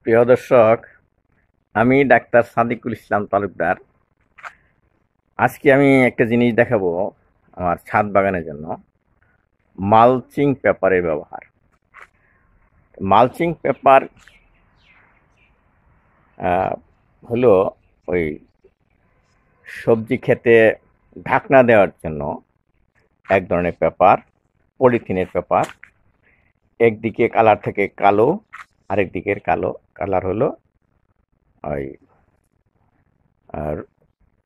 প্রিয় দর্শক, আমি ডাক্তার সাদিকুল ইসলাম তালুকদার। আজকে আমি একটা জিনিস দেখাবো আমার ছাদ বাগানের জন্য, মালচিং পেপারের ব্যবহার। মালচিং পেপার হলো ওই সবজি ক্ষেতে ঢাকনা দেওয়ার জন্য এক ধরনের পেপার, পলিথিনের পেপার। একদিকে কালার থেকে কালো, আরেক দিকের কালার হলো ওই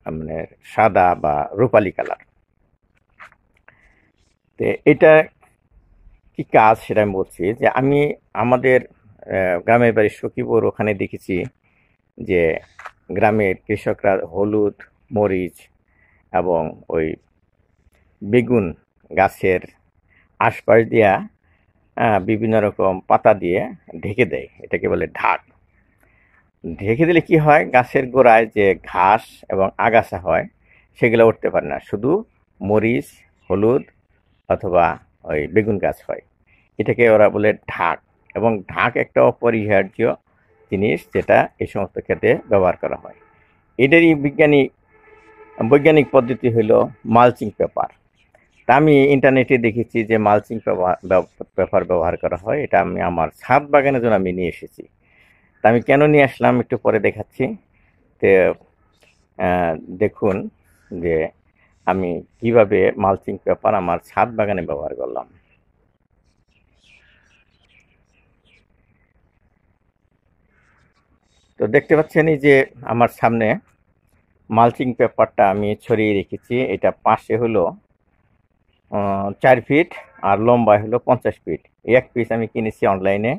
মানে সাদা বা রূপালি কালার। তো এটা কি কাজ সেটা আমি বলছি যে আমি আমাদের গ্রামের বাড়ি সখীপুর, ওখানে দেখেছি যে গ্রামের কৃষকরা হলুদ, মরিচ এবং ওই বেগুন গাছের আশপাশ দিয়া বিভিন্ন রকম পাতা দিয়ে ঢেকে দেয়। এটাকে বলে ঢাক। ঢেকে দিলে কি হয়, গাছের গোড়ায় যে ঘাস এবং আগাছা হয় সেগুলো উঠতে পারে না, শুধু মরিচ, হলুদ অথবা ওই বেগুন গাছ হয়। এটাকে ওরা বলে ঢাক। এবং ঢাক একটা অপরিহার্য জিনিস যেটা এই সমস্ত ক্ষেত্রে ব্যবহার করা হয়। এটারই বৈজ্ঞানিক পদ্ধতি হলো মালচিং পেপার। তা আমি ইন্টারনেটে দেখেছি যে মালচিং পেপার ব্যবহার করা হয়। এটা আমি আমার ছাদ বাগানের জন্য আমি নিয়ে এসেছি। তা আমি কেন নিয়ে আসলাম একটু পরে দেখাচ্ছি। তো দেখুন যে আমি কিভাবে মালচিং পেপার আমার ছাদ বাগানে ব্যবহার করলাম। তো দেখতে পাচ্ছেন এই যে আমার সামনে মালচিং পেপারটা আমি ছড়িয়ে রেখেছি। এটা পাশে হলো 4 ফিট আর লম্বায় হলো 50 ফিট। এক পিস আমি কিনেছি অনলাইনে,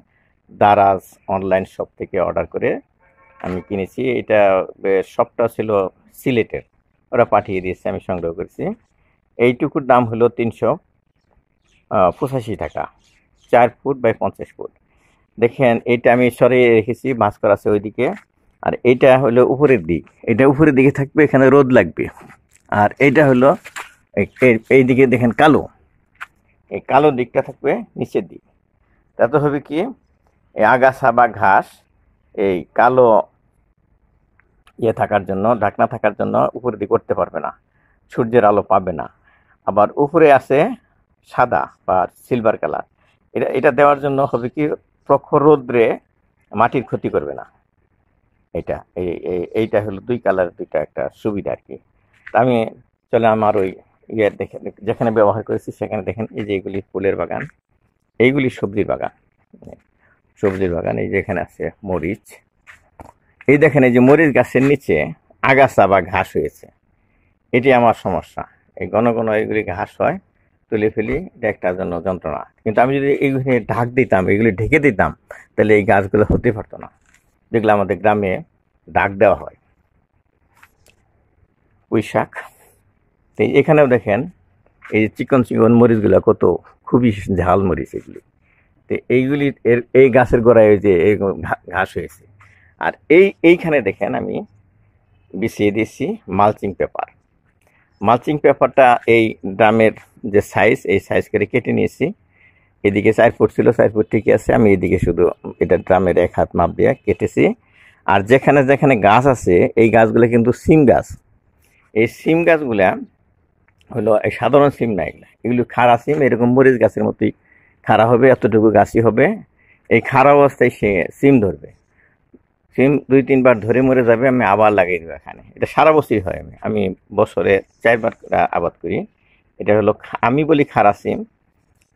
দারাজ অনলাইন শপ থেকে অর্ডার করে আমি কিনেছি। এটা শপটা ছিল সিলেটের, ওরা পাঠিয়ে দিয়েছে, আমি সংগ্রহ করেছি। এইটুকুর দাম হলো 385 টাকা, 4 ফুট বাই 50 ফুট। দেখেন এটা আমি সরিয়ে রেখেছি, ভাঁজ করা আছে ওইদিকে। আর এইটা হলো উপরের দিক, এটা উপরের দিকে থাকবে, এখানে রোদ লাগবে। আর এইটা হলো এই দিকে দেখেন কালো, এই কালো দিকটা থাকবে নিচের দিক। তাতে হবে কি, এই আগাছা বা ঘাস এই কালো থাকার জন্য, ঢাকনা থাকার জন্য উপরের দিকে উঠতে পারবে না, সূর্যের আলো পাবে না। আবার উপরে আছে সাদা বা সিলভার কালার। এটা দেওয়ার জন্য হবে কি, প্রখর রোদ্রে মাটির ক্ষতি করবে না। এইটা হলো দুই কালার, দুইটা একটা সুবিধা আর কি। আমি চলে আমার ওই দেখেন যেখানে ব্যবহার করেছি সেখানে দেখেন এই যে এগুলি ফুলের বাগান, এইগুলি সবজির বাগান। এই যে এখানে আছে মরিচ, এই দেখেন এই যে মরিচ গাছের নিচে আগাছা বা ঘাস হয়েছে। এটি আমার সমস্যা। এই ঘন ঘন এগুলি ঘাস হয়, তুলে ফেলি, এটা একটা জন্য যন্ত্রণা। কিন্তু আমি যদি এইগুলি ঢাক দিতাম, এগুলি ঢেকে দিতাম, তাহলে এই গাছগুলো হতে পারতো না, যেগুলো আমাদের গ্রামে ডাক দেওয়া হয়। পুঁই শাক, এখানেও দেখেন এই যে চিকন চিকন মরিচগুলো কত, খুবই ঝাল মরিচ এগুলি। তো এইগুলি এই গাছের গোড়ায় যে ঘাস হয়েছে। আর এইখানে দেখেন আমি বিছিয়ে দিয়েছি মালচিং পেপার। মালচিং পেপারটা এই ড্রামের যে সাইজ, এই সাইজ করে কেটে নিয়েছি। এদিকে 4 ফুট ছিল, 4 ফুট ঠিকই আছে, আমি এদিকে শুধু এটা ড্রামের 1 হাত মাপ দিয়ে কেটেছি। আর যেখানে যেখানে গাছ আছে এই গাছগুলো কিন্তু সিম গাছ। এই সিম গাছগুলা হলো এই সাধারণ সিম না, এগুলো খাড়া সিম, এরকম মরিচ গাছের মতোই খাড়া হবে, এতটুকু গাছই হবে। এই খাড়া অবস্থায় সে সিম ধরবে, সিম 2-3 বার ধরে মরে যাবে, আমি আবার লাগিয়ে দেবো এখানে। এটা সারা বছরই হয়, আমি বছরে 4 বার আবাদ করি। এটা হলো আমি বলি খাড়া সিম।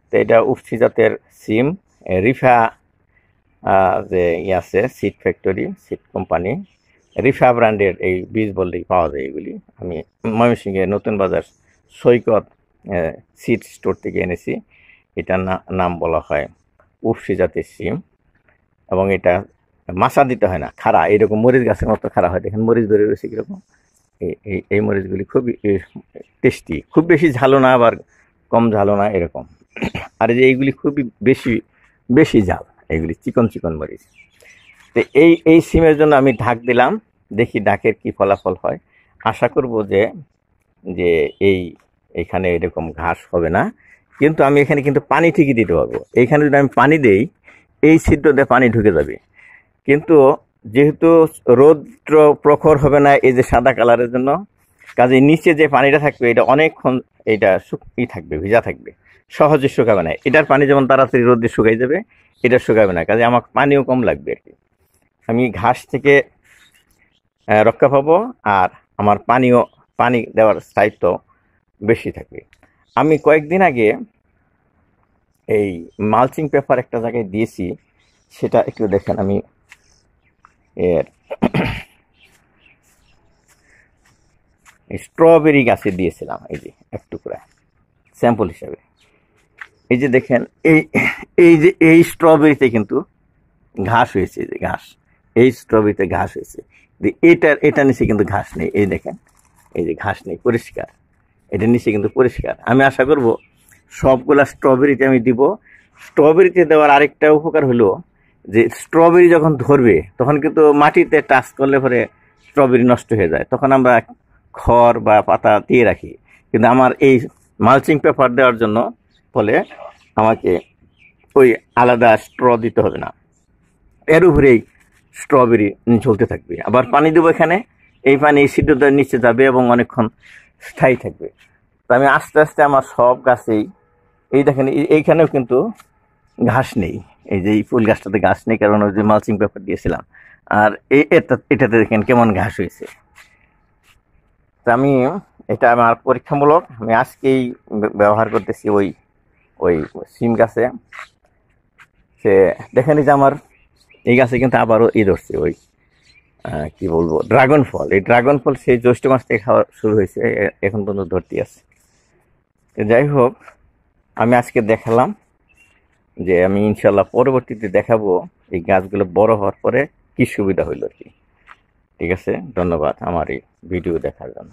তো এটা উফসি জাতের সিম, রিফা যে আছে seed factory, seed company, Rifa ব্র্যান্ডের এই বীজ বললেই পাওয়া যায় এগুলি। আমি ময়মনসিংহে নতুন বাজার সৈকত সিড স্টোর থেকে এনেছি। এটার নাম বলা হয় উফসি জাতের সিম। এবং এটা মাছা দিতে হয় না, খাড়া এরকম মরিচ গাছের মতো খাড়া হয়। দেখেন মরিচ ধরে রয়েছে কীরকম। এই মরিচগুলি খুবই টেস্টি, খুব বেশি ঝালো না আবার কম ঝালো না এরকম। আর যে এইগুলি খুবই বেশি ঝাল, এইগুলি চিকন চিকন মরিচ। তো এই সিমের জন্য আমি ঢাক দিলাম, দেখি ঢাকের কি ফলাফল হয়। আশা করব যে এইখানে এরকম ঘাস হবে না। কিন্তু আমি এখানে কিন্তু পানি ঠিকই দিতে পারবো। এইখানে যদি আমি পানি দেই, এই ছিদ্র দিয়ে পানি ঢুকে যাবে, কিন্তু যেহেতু রৌদ্র প্রখর হবে না এই যে সাদা কালারের জন্য, কাজে নিচে যে পানিটা থাকবে এটা অনেকক্ষণ এটা থাকবে, ভিজা থাকবে, সহজে শুকাবে না। এটার পানি যেমন তাড়াতাড়ি রোদে শুকাই যাবে, এটা শুকাবে না, কাজে আমার পানিও কম লাগবে আর কি। আমি ঘাস থেকে রক্ষা পাবো, আর আমার পানি দেওয়ার স্থায়িত্ব বেশি থাকবে। আমি কয়েকদিন আগে এই মালচিং পেপার একটা জায়গায় দিয়েছি, সেটা একটু দেখেন। আমি এর স্ট্রবেরি গাছে দিয়েছিলাম, এই যে এক টুকরা স্যাম্পল হিসাবে। এই যে দেখেন, এই স্ট্রবেরিতে কিন্তু ঘাস হয়েছে, এই যে ঘাস, এই স্ট্রবেরিতে ঘাস হয়েছে। এটা নিচে কিন্তু ঘাস নেই, এই দেখেন, এই যে ঘাস নেই, পরিষ্কার। এটা নিচে কিন্তু পরিষ্কার। আমি আশা করব সবগুলা স্ট্রবেরিতে আমি দিব। স্ট্রবেরিতে দেওয়ার আরেকটা উপকার হলো যে স্ট্রবেরি যখন ধরবে তখন কিন্তু মাটিতে টাচ করলে পরে স্ট্রবেরি নষ্ট হয়ে যায়, তখন আমরা খড় বা পাতা দিয়ে রাখি। কিন্তু আমার এই মালচিং পেপার দেওয়ার জন্য ফলে আমাকে ওই আলাদা স্ট্র দিতে হবে না, এর উপরেই স্ট্রবেরি চলতে থাকবে। আবার পানি দেবো এখানে, এই পানি এই সিদ্ধতার নিচে যাবে এবং অনেকক্ষণ স্থায়ী থাকবে। তো আমি আস্তে আস্তে আমার সব গাছেই, এই দেখেন এইখানেও কিন্তু ঘাস নেই, এই যে এই ফুল গাছটাতে ঘাস নেই, কারণ ওই যে মালচিং পেপার দিয়েছিলাম। আর এটাতে দেখেন কেমন ঘাস হয়েছে। তো আমি এটা আমার পরীক্ষামূলক, আমি আজকেই ব্যবহার করতেছি ওই ওই সিম গাছে। সে দেখেন যে আমার এই গাছে কিন্তু আবারও ধরছে ওই কি বলবো, ড্রাগন ফল। এই ড্রাগন ফল সেই জ্যৈষ্ঠ মাস থেকে খাওয়া শুরু হয়েছে, এখন পর্যন্ত ধরতে আছে। তো যাই হোক, আমি আজকে দেখালাম যে আমি ইনশাল্লাহ পরবর্তীতে দেখাবো এই গাছগুলো বড় হওয়ার পরে কি সুবিধা হইল আর কি। ঠিক আছে, ধন্যবাদ আমার এই ভিডিও দেখার জন্য।